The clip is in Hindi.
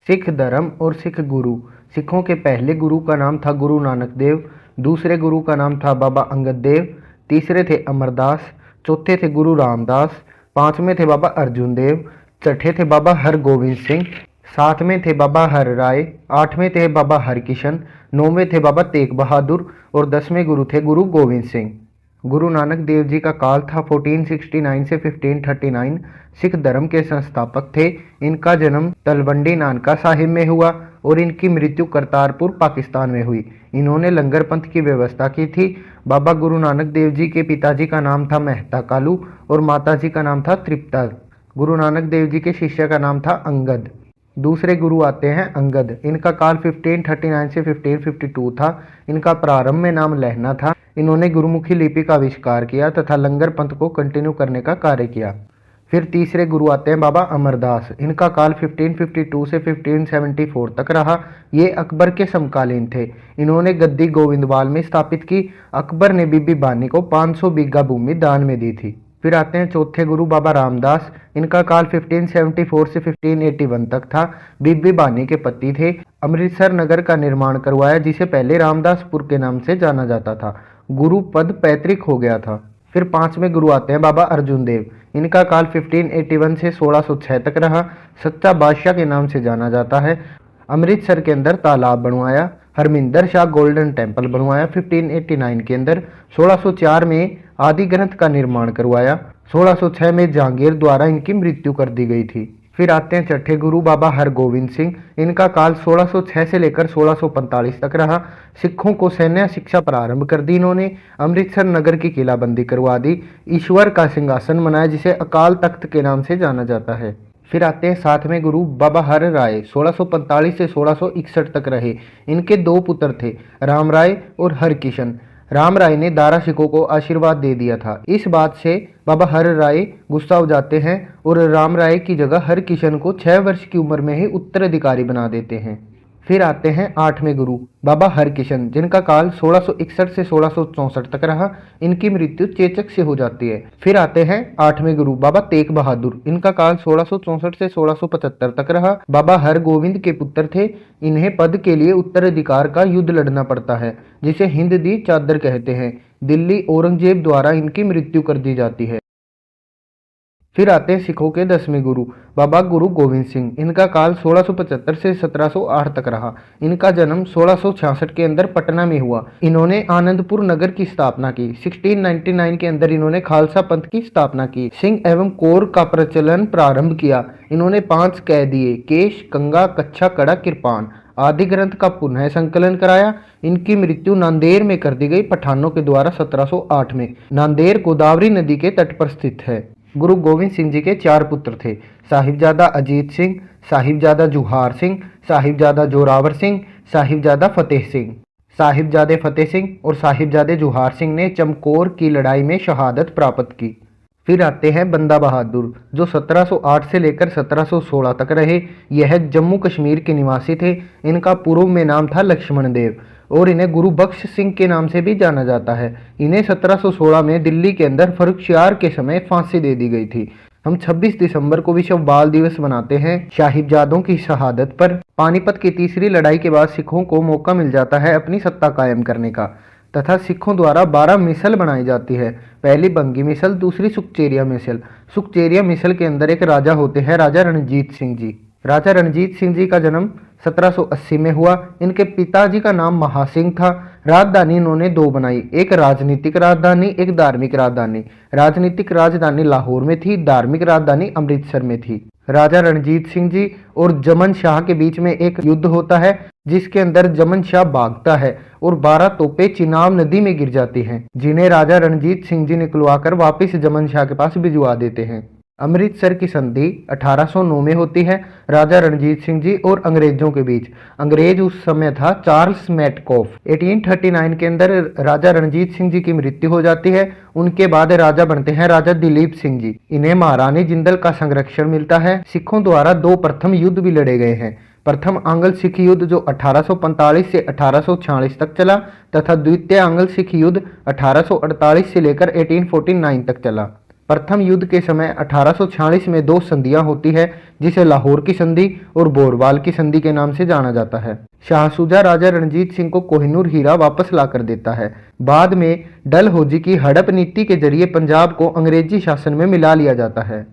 सिख धर्म और सिख गुरु। सिखों के पहले गुरु का नाम था गुरु नानक देव, दूसरे गुरु का नाम था बाबा अंगद देव, तीसरे थे अमरदास, चौथे थे गुरु रामदास, पांचवें थे बाबा अर्जुन देव, छठे थे बाबा हरगोविंद सिंह, सातवें थे बाबा हर राय, आठवें थे बाबा हरकिशन, नौवें थे बाबा तेग बहादुर और 10वें गुरु थे गुरु गोविंद सिंह। गुरु नानक देव जी का काल था 1469 से 1539। सिख धर्म के संस्थापक थे। इनका जन्म तलवंडी नानका साहिब में हुआ और इनकी मृत्यु करतारपुर पाकिस्तान में हुई। इन्होंने लंगर पंथ की व्यवस्था की थी। बाबा गुरु नानक देव जी के पिताजी का नाम था मेहता कालू और माताजी का नाम था तृप्ता। गुरु नानक देव जी के शिष्य का नाम था अंगद। दूसरे गुरु आते हैं अंगद। इनका काल 1539 से 1552 था। इनका प्रारंभ में नाम लहना था। इन्होंने गुरुमुखी लिपि का आविष्कार किया तथा लंगर पंथ को कंटिन्यू करने का कार्य किया। फिर तीसरे गुरु आते हैं बाबा अमरदास। इनका काल 1552 से 1574 तक रहा। ये अकबर के समकालीन थे। इन्होंने गद्दी गोविंदवाल में स्थापित की। अकबर ने बीबी बानी को 500 बीघा भूमि दान में दी थी। फिर आते हैं चौथे गुरु बाबा रामदास। इनका काल 1574 से 1581 तक था। बीबी बानी के पति थे। अमृतसर नगर का निर्माण करवाया जिसे पहले रामदासपुर के नाम से जाना जाता था। गुरु पद पैतृक हो गया था। फिर पांचवें गुरु आते हैं बाबा अर्जुन देव। इनका काल 1581 से 1606 तक रहा। सच्चा बादशाह के नाम से जाना जाता है। अमृतसर के अंदर तालाब बनवाया। हरमिंदर शाह गोल्डन टेम्पल बनवाया 1589 के अंदर। 1604 में आदि ग्रंथ का निर्माण करवाया। 1606 में जहांगीर द्वारा इनकी मृत्यु कर दी गई थी। फिर आते हैं छठे गुरु बाबा हरगोविंद सिंह। इनका काल 1606 से लेकर 1645 तक रहा। सिखों को सैन्य शिक्षा प्रारंभ कर दी इन्होंने। अमृतसर नगर की किलाबंदी करवा दी। ईश्वर का सिंहासन बनाया जिसे अकाल तख्त के नाम से जाना जाता है। फिर आते हैं सातवें गुरु बाबा हर राय। 1645 से 1661 तक रहे। इनके दो पुत्र थे, राम राय और हरकिशन। राम राय ने दारा सिखों को आशीर्वाद दे दिया था। इस बात से बाबा हर राय गुस्सा हो जाते हैं और राम राय की जगह हरकिशन को 6 वर्ष की उम्र में ही उत्तराधिकारी बना देते हैं। फिर आते हैं आठवें गुरु बाबा हरकिशन, जिनका काल 1661 से 1664 तक रहा। इनकी मृत्यु चेचक से हो जाती है। फिर आते हैं आठवें गुरु बाबा तेग बहादुर। इनका काल 1664 से 1675 तक रहा। बाबा हरगोविंद के पुत्र थे। इन्हें पद के लिए उत्तराधिकार का युद्ध लड़ना पड़ता है जिसे हिंद दी चादर कहते हैं। दिल्ली औरंगजेब द्वारा इनकी मृत्यु कर दी जाती है। फिर आते हैं सिखों के 10वें गुरु बाबा गुरु गोविंद सिंह। इनका काल 1675 से 1708 तक रहा। इनका जन्म 1666 के अंदर पटना में हुआ। इन्होंने आनंदपुर नगर की स्थापना की। 1699 के अंदर इन्होंने खालसा पंथ की स्थापना की। सिंह एवं कौर का प्रचलन प्रारंभ किया। इन्होंने 5 कह दिए, केश, कंगा, कच्छा, कड़ा, कृपान आदि ग्रंथ का पुनः संकलन कराया। इनकी मृत्यु नांदेड़ में कर दी गई पठानों के द्वारा 1708 में। नांदेड़ गोदावरी नदी के तट पर स्थित है। गुरु गोविंद सिंह जी के 4 पुत्र थे, साहिबजादा अजीत सिंह, साहिबजादा जुहार सिंह, साहिबजादा जोरावर सिंह, साहिबजादा फतेह सिंह। साहिबजादे फतेह सिंह और साहिबजादे जुहार सिंह ने चमकौर की लड़ाई में शहादत प्राप्त की। फिर आते हैं बंदा बहादुर, जो 1708 से लेकर 1716 तक रहे। यह जम्मू कश्मीर के निवासी थे। इनका पूर्व में नाम था लक्ष्मण देव और इन्हें गुरु बख्श सिंह के नाम से भी जाना जाता है। इन्हें 1716 में दिल्ली के अंदर फर्रुखशियार के समय फांसी दे दी गई थी। हम 26 दिसंबर को विश्व बाल दिवस मनाते हैं साहिबजादों की शहादत पर। पानीपत की तीसरी लड़ाई के बाद सिखों को मौका मिल जाता है अपनी सत्ता कायम करने का तथा सिखों द्वारा 12 मिसल बनाई जाती है। पहली बंगी मिसल, दूसरी सुखचेरिया मिसल। सुखचेरिया मिसल के अंदर एक राजा होते हैं, राजा रणजीत सिंह जी। राजा रणजीत सिंह जी का जन्म 1780 में हुआ। इनके पिताजी का नाम महासिंह था। राजधानी इन्होंने 2 बनाई, एक राजनीतिक राजधानी, एक धार्मिक राजधानी। राजनीतिक राजधानी लाहौर में थी, धार्मिक राजधानी अमृतसर में थी। राजा रणजीत सिंह जी और जमन शाह के बीच में एक युद्ध होता है जिसके अंदर जमन शाह भागता है और 12 तोपें चिनाब नदी में गिर जाती हैं, जिन्हें राजा रणजीत सिंह जी निकलवाकर वापस जमन शाह के पास भिजवा देते हैं। अमृतसर की संधि 1809 में होती है राजा रणजीत सिंह जी और अंग्रेजों के बीच। अंग्रेज उस समय था चार्ल्स मैटकॉफ। 1839 के अंदर राजा रणजीत सिंह जी की मृत्यु हो जाती है। उनके बाद राजा बनते हैं राजा दिलीप सिंह जी। इन्हें महारानी जिंदल का संरक्षण मिलता है। सिखों द्वारा 2 प्रथम युद्ध भी लड़े गए हैं। प्रथम आंग्ल सिख युद्ध जो 1845 से 1846 तक चला तथा द्वितीय आंग्ल सिख युद्ध 1848 से लेकर 1849 तक चला। प्रथम युद्ध के समय 1846 में दो संधियां होती है, जिसे लाहौर की संधि और बोरवाल की संधि के नाम से जाना जाता है। शाह शुजा राजा रणजीत सिंह को कोहिनूर हीरा वापस लाकर देता है। बाद में डलहौजी की हड़प नीति के जरिए पंजाब को अंग्रेजी शासन में मिला लिया जाता है।